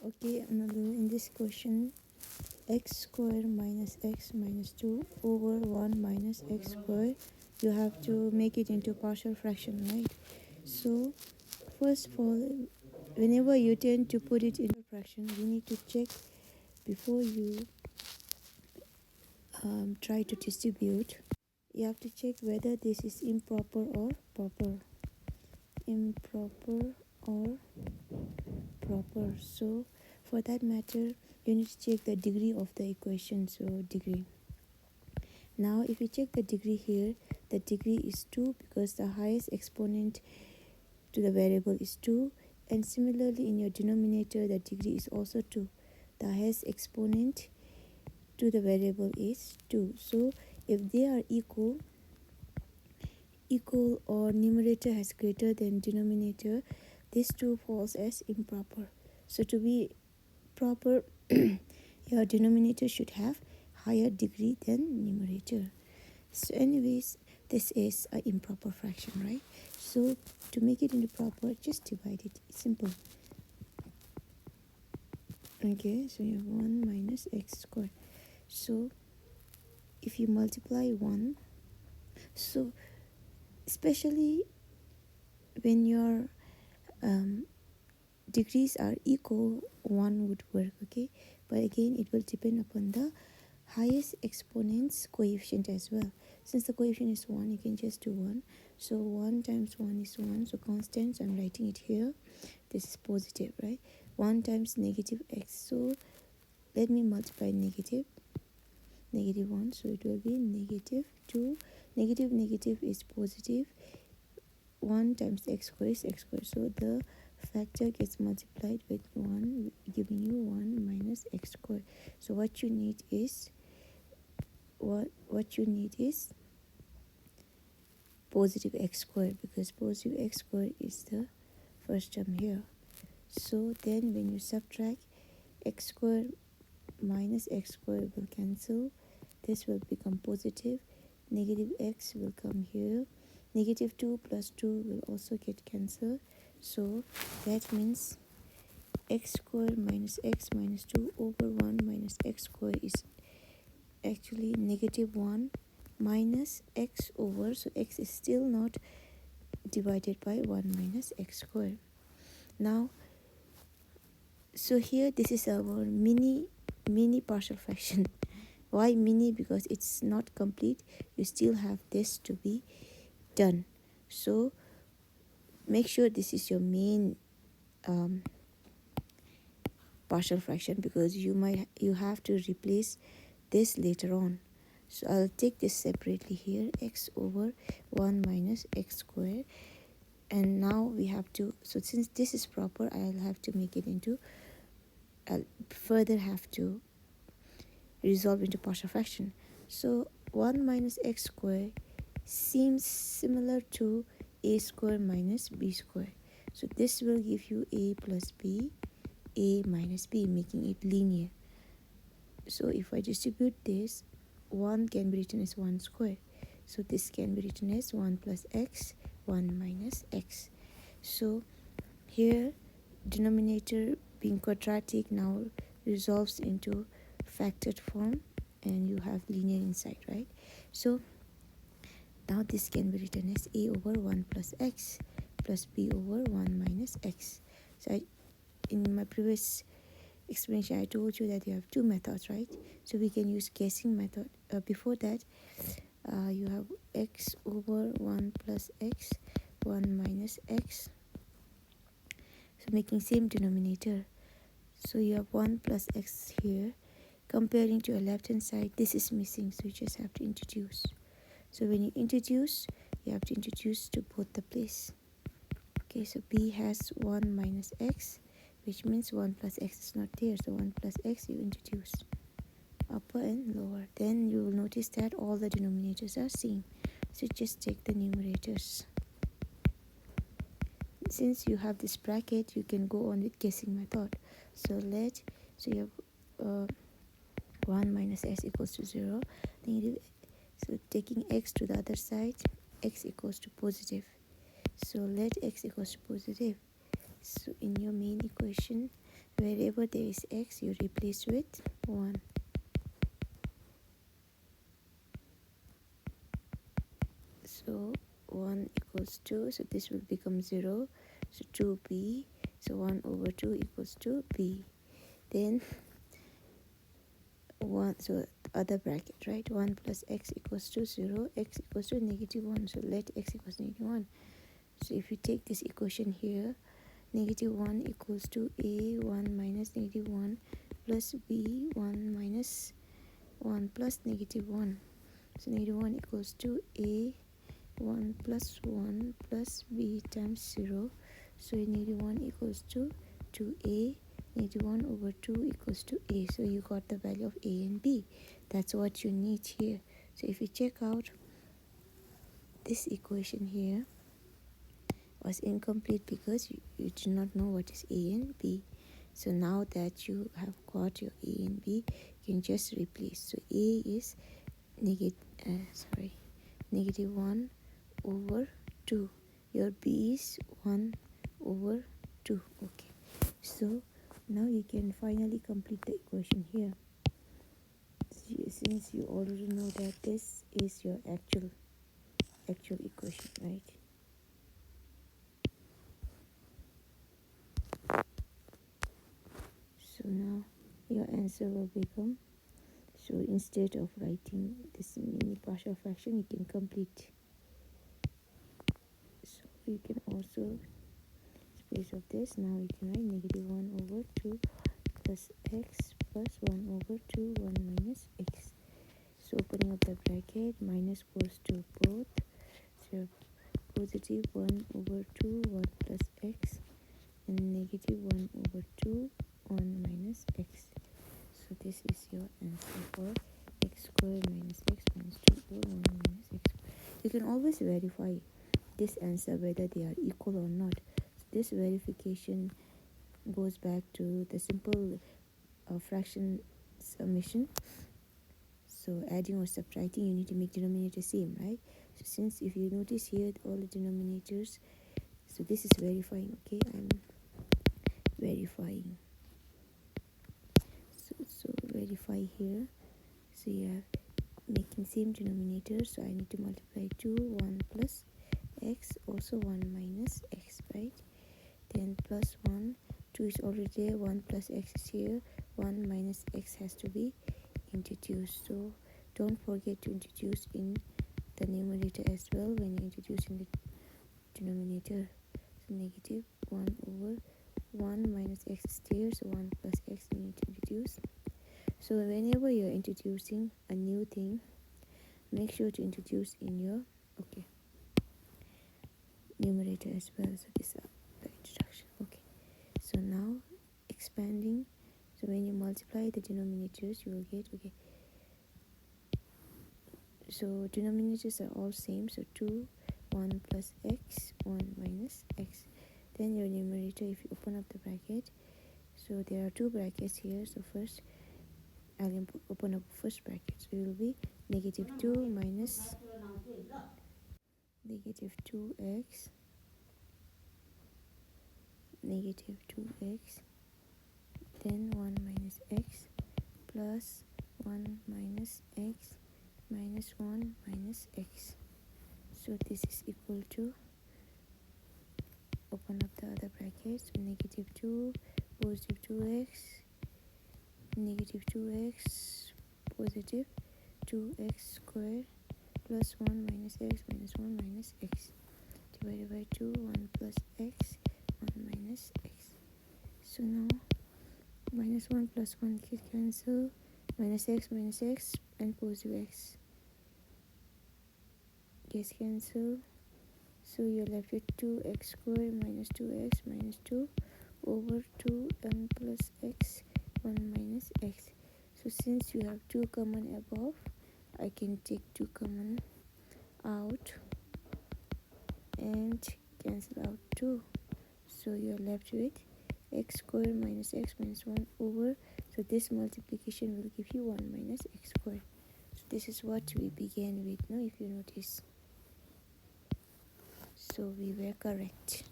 Okay, another in this question, x square minus x minus 2 over 1 minus x square. You have to make it into partial fraction, right? So first of all, whenever you tend to put it into fraction, you need to check before you try to distribute. You have to check whether this is improper or proper. Improper or proper. So for that matter, you need to check the degree of the equation. So degree. Now if you check the degree here, the degree is 2 because the highest exponent to the variable is 2, and similarly in your denominator the degree is also 2. The highest exponent to the variable is 2. So if they are equal or numerator has greater than denominator, this 2 falls as improper. So to be proper, your denominator should have higher degree than numerator. So anyways, this is an improper fraction, right? So to make it into proper, just divide it. It's simple. Okay, so you have 1 minus x squared. So if you multiply 1, so especially when your degrees are equal, 1 would work, okay? But again, it will depend upon the highest exponent's coefficient as well. Since the coefficient is 1, you can just do 1. So 1 times 1 is 1. So constant, so I'm writing it here. This is positive, right? 1 times negative x. So let me multiply negative 1. So it will be negative 2. Negative is positive. 1 times x squared is x squared. So the factor gets multiplied with 1, giving you 1 minus x squared. So what you need is positive x squared, because positive x squared is the first term here. So then when you subtract, x squared minus x squared will cancel. This will become positive. Negative x will come here. Negative 2 plus 2 will also get cancelled. So that means x squared minus x minus 2 over 1 minus x squared is actually negative 1 minus x over, so x is still not divided by 1 minus x squared. Now, so here this is our mini partial fraction. Why mini? Because it's not complete. You still have this to be done. So make sure this is your main partial fraction, because you have to replace this later on. So I'll take this separately here, x over 1 minus x squared. And now we have to, so since this is proper, I'll have to make it into, I'll further have to resolve into partial fraction. So 1 minus x squared seems similar to a square minus b square. So this will give you a plus b, a minus b, making it linear. So if I distribute this, 1 can be written as 1 square. So this can be written as 1 plus x, 1 minus x. So here, denominator being quadratic now resolves into factored form, and you have linear inside, right? So now this can be written as a over 1 plus x plus b over 1 minus x. So in my previous explanation, I told you that you have two methods, right? So we can use guessing method. Before that, you have x over 1 plus x, 1 minus x. So making same denominator. So you have 1 plus x here. Comparing to your left hand side, this is missing, so you just have to introduce. So when you introduce, you have to introduce to both the place. Okay, so b has 1 minus x, which means 1 plus x is not there. So 1 plus x you introduce, upper and lower. Then you will notice that all the denominators are same. So just take the numerators. Since you have this bracket, you can go on with guessing method. So you have 1 minus x equals to 0. So taking x to the other side, x equals to positive. So let x equals to positive. So in your main equation, Wherever there is x, you replace with 1. So 1 equals 2, so this will become 0, so 2b, so 1 over 2 equals to b. Then 1, so other bracket, right? 1 plus x equals to 0, x equals to negative 1, so let x equals negative 1. So if you take this equation here, negative 1 equals to a 1 minus negative 1 plus b 1 minus 1 plus negative 1. So negative 1 equals to a 1 plus 1 plus b times 0. So negative 1 equals to 2a, negative 1 over 2 equals to a. So you got the value of a and b. That's what you need here. So if you check out this equation here was incomplete because you do not know what is a and b. So now that you have got your a and b, you can just replace. So a is negative 1 over 2. Your b is 1 over 2. Okay, so now you can finally complete the equation here, since you already know that this is your actual equation, right? So now your answer will become, so instead of writing this mini partial fraction, you can complete. So you can also, space of this, now you can write negative 1 over 2 plus x plus 1 over 2 1 minus x. So opening up the bracket, minus goes to both, so positive 1 over 2 1 plus x and negative 1 over 2 1 minus x. So this is your answer for x squared minus x minus 2 over 1 minus x squared. You can always verify this answer whether they are equal or not. So this verification goes back to the simple fraction summation. So adding or subtracting, you need to make denominator same, right? So since if you notice here all the denominators, so this is verifying. Okay, I'm verifying. So verify here. So you have making same denominator, so I need to multiply 2 1 plus x, also 1 minus x, right? Then plus 1, 2 is already there, 1 plus x is here, 1 minus x has to be introduced. So don't forget to introduce in the numerator as well when you introduce in the denominator. So negative 1 over 1 minus x is there, so 1 plus x you need to introduce. So whenever you're introducing a new thing, make sure to introduce in your numerator as well. So this is the introduction. Okay, so now expanding, so when you multiply the denominators you will get, okay, so denominators are all same, so 2 1 plus x 1 minus x. Then your numerator, if you open up the bracket, so there are two brackets here. So first I'll open up first bracket, so it will be negative 2 minus negative 2x negative 2x, then 1 minus x plus 1 minus x minus 1 minus x. So this is equal to, open up the other bracket, so negative 2 positive 2x negative 2x positive 2x squared plus 1 minus x minus 1 minus x divided by 2 1 plus x 1 minus x. So now minus 1 plus 1 can cancel, minus x and positive x gets cancelled. So you're left with 2x squared minus 2x minus 2 over 2m plus x 1 minus x. So since you have 2 common above, I can take 2 common out and cancel out 2. So you're left with x squared minus x minus 1 over, so this multiplication will give you 1 minus x squared. So this is what we began with now, if you notice. So we were correct.